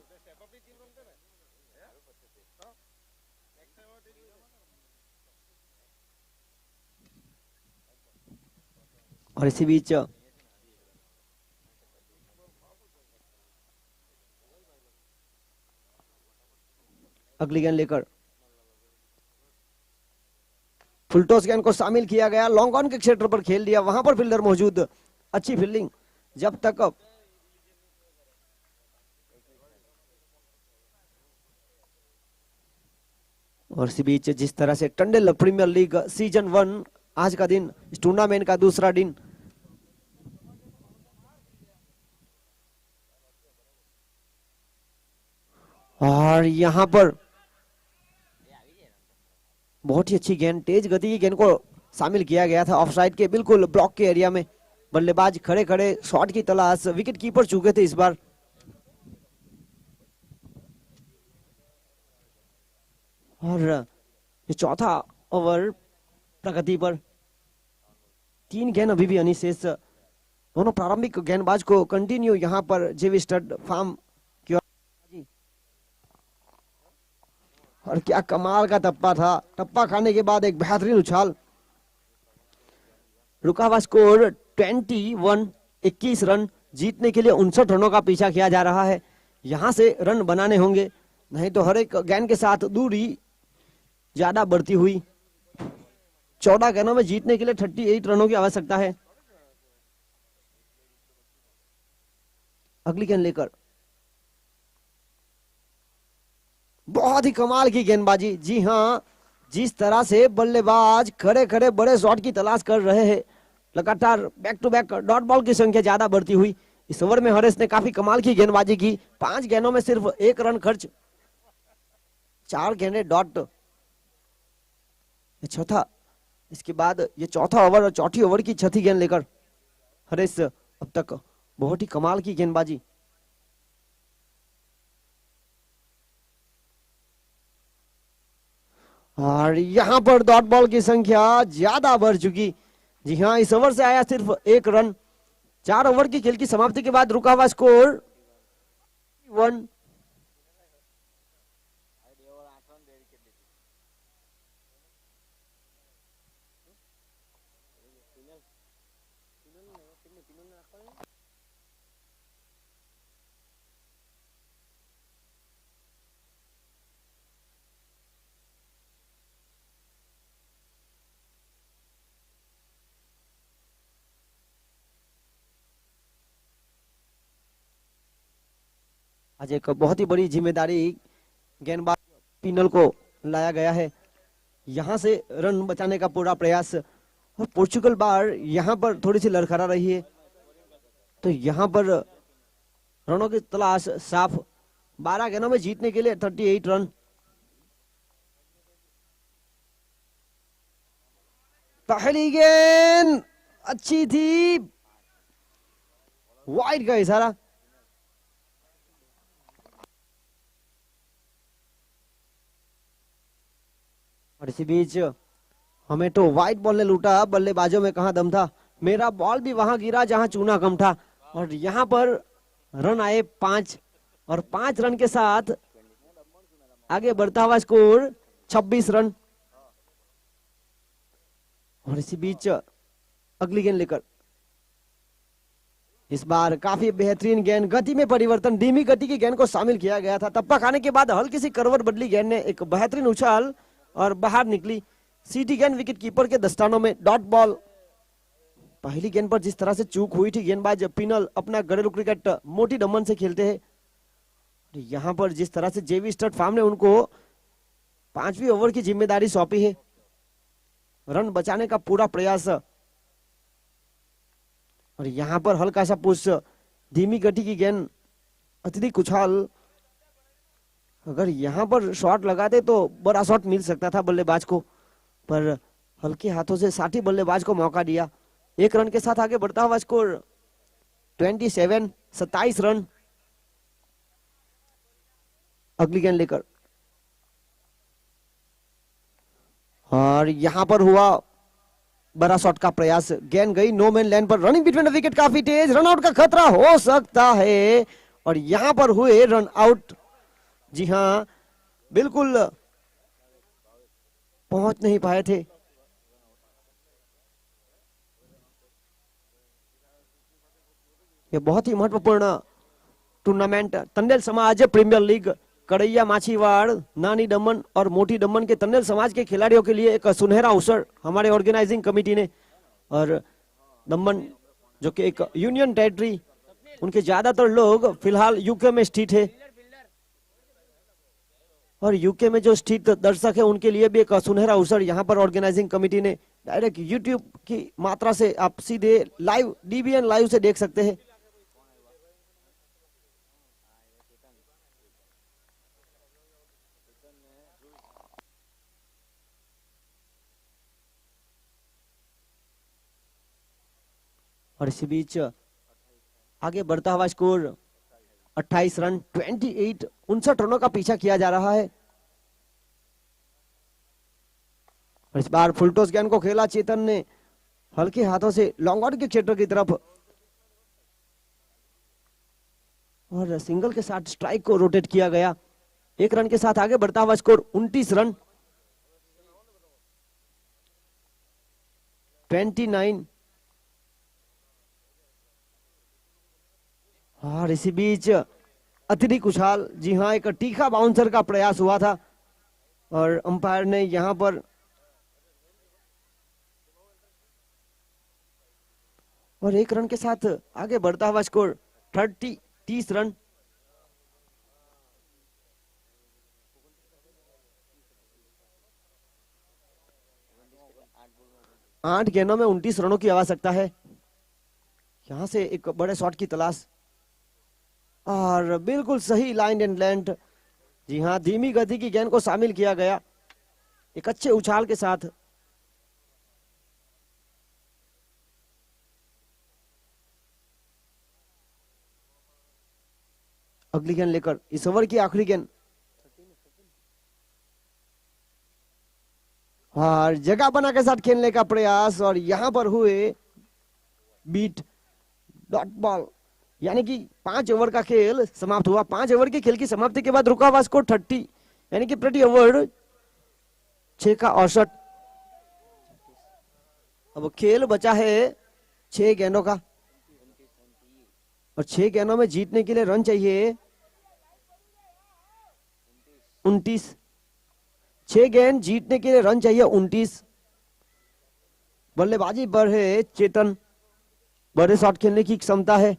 Speaker 1: और इसी बीच अगली गेंद लेकर फुलटॉस गेंद को शामिल किया गया। लॉन्ग ऑन के क्षेत्र पर खेल दिया, वहां पर फील्डर मौजूद। अच्छी फील्डिंग। जब तक और इसी बीच जिस तरह से टंडल प्रीमियर लीग सीजन 1 आज का दिन, इस टूर्नामेंट का दूसरा दिन, और यहां पर बहुत ही अच्छी गेंद, तेज गति की गेंद को शामिल किया गया था ऑफसाइड के बिल्कुल ब्लॉक के एरिया में। बल्लेबाज खड़े खड़े शॉट की तलाश, विकेट कीपर चूके थे इस बार। और ये चौथा ओवर प्रगति पर। 3 गेंद अभी भी अनिशेष। दोनों प्रारंभिक गेंदबाज को कंटिन्यू यहां पर जेवी स्टड फार्म की ओर। और क्या कमाल का टप्पा था। टप्पा खाने के बाद एक बेहतरीन उछाल। रुका हुआ स्कोर 21 रन। जीतने के लिए 59 रनों का पीछा किया जा रहा है। यहां से रन बनाने होंगे, नहीं तो हर एक गेंद के साथ दूरी ज्यादा बढ़ती हुई। 14 गेंदों में जीतने के लिए 38 रनों की आवश्यकता है। अगली गेंद लेकर बहुत ही कमाल की गेंदबाजी। जी हां, जिस तरह से बल्लेबाज खड़े खड़े बड़े शॉट की तलाश कर रहे हैं, लगातार back to back dot ball की संख्या ज्यादा बढ़ती हुई। इस ओवर में हरेश ने काफी कमाल की गेंदबाजी की। 5 गेंदों में सिर्फ 1 रन खर्च, 4 गेंदें डॉट। चौथा, इसके बाद ये चौथा ओवर और चौथी ओवर की छठी गेंद लेकर हरेश अब तक बहुत ही कमाल की गेंदबाजी। और यहां पर डॉट बॉल की संख्या ज्यादा बढ़ चुकी। जी हां, इस ओवर से आया सिर्फ 1 रन। 4 ओवर की खेल की समाप्ति के बाद रुका हुआ स्कोर 1। आज एक बहुत ही बड़ी जिम्मेदारी गेंदबाज पिनल को लाया गया है। यहां से रन बचाने का पूरा प्रयास। और पोर्चुगल बार यहां पर थोड़ी सी लड़खड़ा रही है, तो यहां पर रनों की तलाश साफ। 12 गेंदों में जीतने के लिए 38 रन। पहली गेंद अच्छी थी, वाइड का इशारा। और इसी बीच हमें तो व्हाइट बॉल ने लूटा, बल्लेबाजों में कहां दम था। मेरा बॉल भी वहां गिरा जहां चूना कम था। और यहां पर रन आए 5 और 5 रन के साथ आगे बढ़ता हुआ स्कोर 26 रन। और इसी बीच अगली गेंद लेकर इस बार काफी बेहतरीन गेंद, गति में परिवर्तन, धीमी गति की गेंद को शामिल किया गया था। तप्पा खाने के बाद हल्की सी करवट बदली गेंद ने एक बेहतरीन उछाल और बाहर निकली। सीधी गेंद विकेट कीपर के दस्तानों में, डॉट बॉल। पहली गेंद पर जिस तरह से चूक हुई थी, गेंदबाज पिनल अपना घरेलू क्रिकेट मोटी दमन से खेलते हैं। यहां पर जिस तरह से जेवी स्टड फार्म ने उनको 5वीं ओवर की जिम्मेदारी सौंपी है, रन बचाने का पूरा प्रयास। और यहां पर हल्का सा पुश, धीमी गति की गेंद, अत्यधिक उछाल। अगर यहां पर शॉट लगाते तो बड़ा शॉट मिल सकता था बल्लेबाज को, पर हल्के हाथों से साथी बल्लेबाज को मौका दिया। 1 रन के साथ आगे बढ़ता हुआ स्कोर 27 रन। अगली गेंद लेकर और यहां पर हुआ बड़ा शॉट का प्रयास, गेंद गई नो मैन लैंड पर, रनिंग बिटवीन द विकेट काफी तेज, रन आउट का खतरा हो सकता है। और यहां पर हुए रन आउट। जी हां, बिल्कुल पहुंच नहीं पाए थे। ये बहुत ही महत्वपूर्ण टूर्नामेंट तंडेल समाज प्रीमियर लीग कड़ैया, माछीवाड़, नानी दमन और मोटी दमन के तंडेल समाज के खिलाड़ियों के लिए एक सुनहरा अवसर हमारे ऑर्गेनाइजिंग कमेटी ने। और दमन जो कि एक यूनियन टेरिटरी, उनके ज्यादातर लोग फिलहाल यूके में स्थित है, और यूके में जो स्थित दर्शक है उनके लिए भी एक सुनहरा अवसर यहाँ पर ऑर्गेनाइजिंग कमेटी ने डायरेक्ट यूट्यूब की मात्रा से आप सीधे लाइव डीबीएन लाइव से देख सकते हैं। और इसी बीच आगे बढ़ता हुआ स्कोर 28 रन, 59 रनों का पीछा किया जा रहा है। और इस बार फुलटॉस गेंद को खेला चेतन ने हल्के हाथों से लॉन्ग आउट के क्षेत्र की तरफ, और सिंगल के साथ स्ट्राइक को रोटेट किया गया। 1 रन के साथ आगे बढ़ता हुआ स्कोर 29 रन, 29। और इसी बीच अतिरिक्त उछाल, जी हां, एक तीखा बाउंसर का प्रयास हुआ था और अंपायर ने यहां पर, और 1 रन के साथ आगे बढ़ता हुआ स्कोर 30 रन। आठ गेंदों में 29 रनों की आवश्यकता है। यहां से एक बड़े शॉट की तलाश, और बिल्कुल सही लाइन एंड लेंथ। जी हां, धीमी गति की गेंद को शामिल किया गया एक अच्छे उछाल के साथ। अगली गेंद लेकर इस ओवर की आखिरी गेंद, और जगह बना के साथ खेलने का प्रयास, और यहां पर हुए बीट, डॉट बॉल। यानी कि 5 ओवर का खेल समाप्त हुआ। 5 ओवर के खेल की समाप्ति के बाद रुका हुआ स्कोर 30, यानी कि प्रति ओवर 6 का औसत। अब खेल बचा है 6 गेंदों का, और 6 गेंदों में जीतने के लिए रन चाहिए 29। 6 गेंद जीतने के लिए रन चाहिए 29। बल्लेबाजी पर है चेतन, बड़े शॉट खेलने की क्षमता है।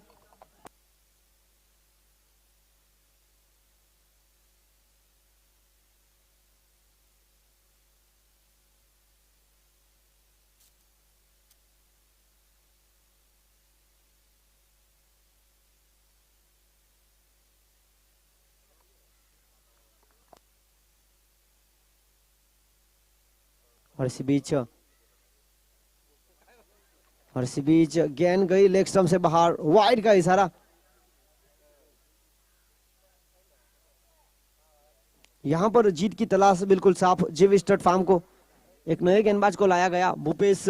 Speaker 1: और इसी बीच गेंद गई लेग स्टंप से बाहर, वाइड का इशारा। यहां पर जीत की तलाश बिल्कुल साफ जेवी स्टड फार्म को। एक नए गेंदबाज को लाया गया, भूपेश।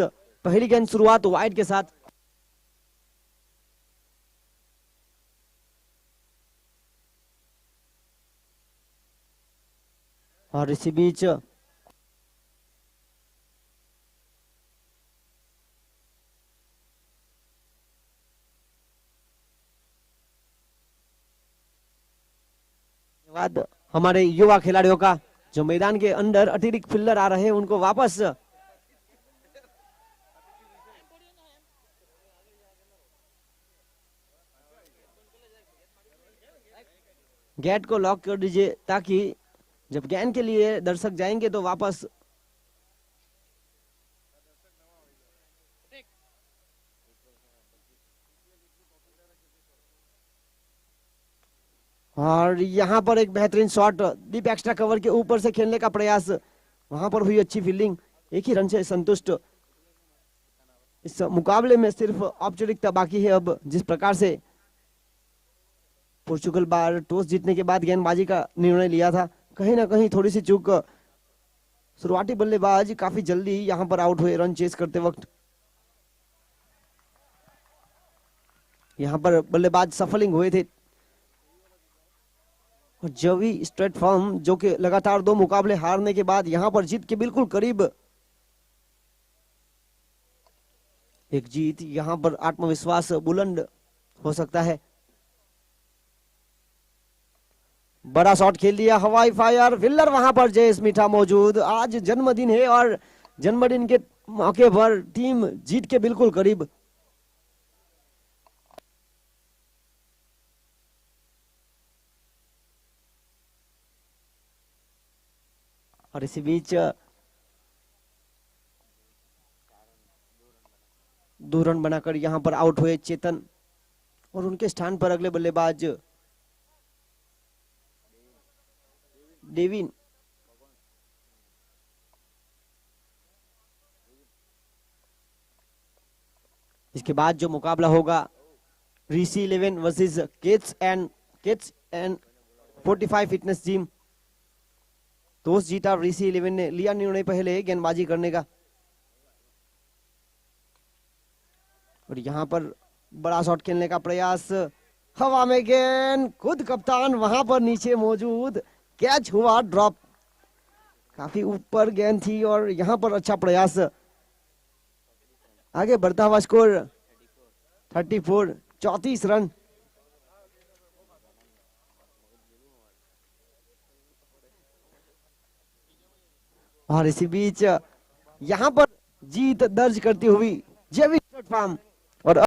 Speaker 1: पहली गेंद शुरुआत वाइड के साथ। और इसी बीच धन्यवाद हमारे युवा खिलाड़ियों का, जो मैदान के अंदर अतिरिक्त फील्डर आ रहे हैं उनको वापस गेट को लॉक कर दीजिए, ताकि जब गेंद के लिए दर्शक जाएंगे तो वापस और यहां पर एक बेहतरीन शॉट, डीप एक्स्ट्रा कवर के ऊपर से खेलने का प्रयास, वहां पर हुई अच्छी फील्डिंग, एक ही रन से संतुष्ट। इस मुकाबले में सिर्फ औपचारिकता बाकी है अब। जिस प्रकार से पोर्चुगल बार टॉस जीतने के बाद गेंदबाजी का निर्णय लिया था, कहीं ना कहीं थोड़ी सी चूक, शुरुआती बल्लेबाज काफी जल्दी यहां पर आउट हुए रन चेस करते वक्त। यहां पर बल्लेबाज सफलिंग हुए थे। और जवी स्ट्रेट फॉर्म, जो कि लगातार 2 मुकाबले हारने के बाद यहां पर जीत के बिल्कुल करीब, एक जीत यहां पर आत्मविश्वास बुलंद हो सकता है। बड़ा शॉट खेल दिया, हवाई फायर, फील्डर वहां पर जयेश मीठा मौजूद। आज जन्मदिन है और जन्मदिन के मौके पर टीम जीत के बिल्कुल करीब। और इसी बीच 2 रन बनाकर यहां पर आउट हुए चेतन, और उनके स्थान पर अगले बल्लेबाज डेविन। इसके बाद जो मुकाबला होगा ऋषि 11 versus kids and 45 fitness gym. Toss जीता ऋषि 11 ने, लिया निर्णय पहले गेंदबाजी करने का। और यहां पर बड़ा शॉट खेलने का प्रयास, हवा में गेंद, खुद कप्तान वहां पर नीचे मौजूद, कैच हुआ ड्रॉप, काफी ऊपर गेंद थी और यहां पर अच्छा प्रयास। आगे बढ़ता हुआ स्कोर 34, 34 रन। और इसी बीच यहां पर जीत दर्ज करती हुई जेवी फार्म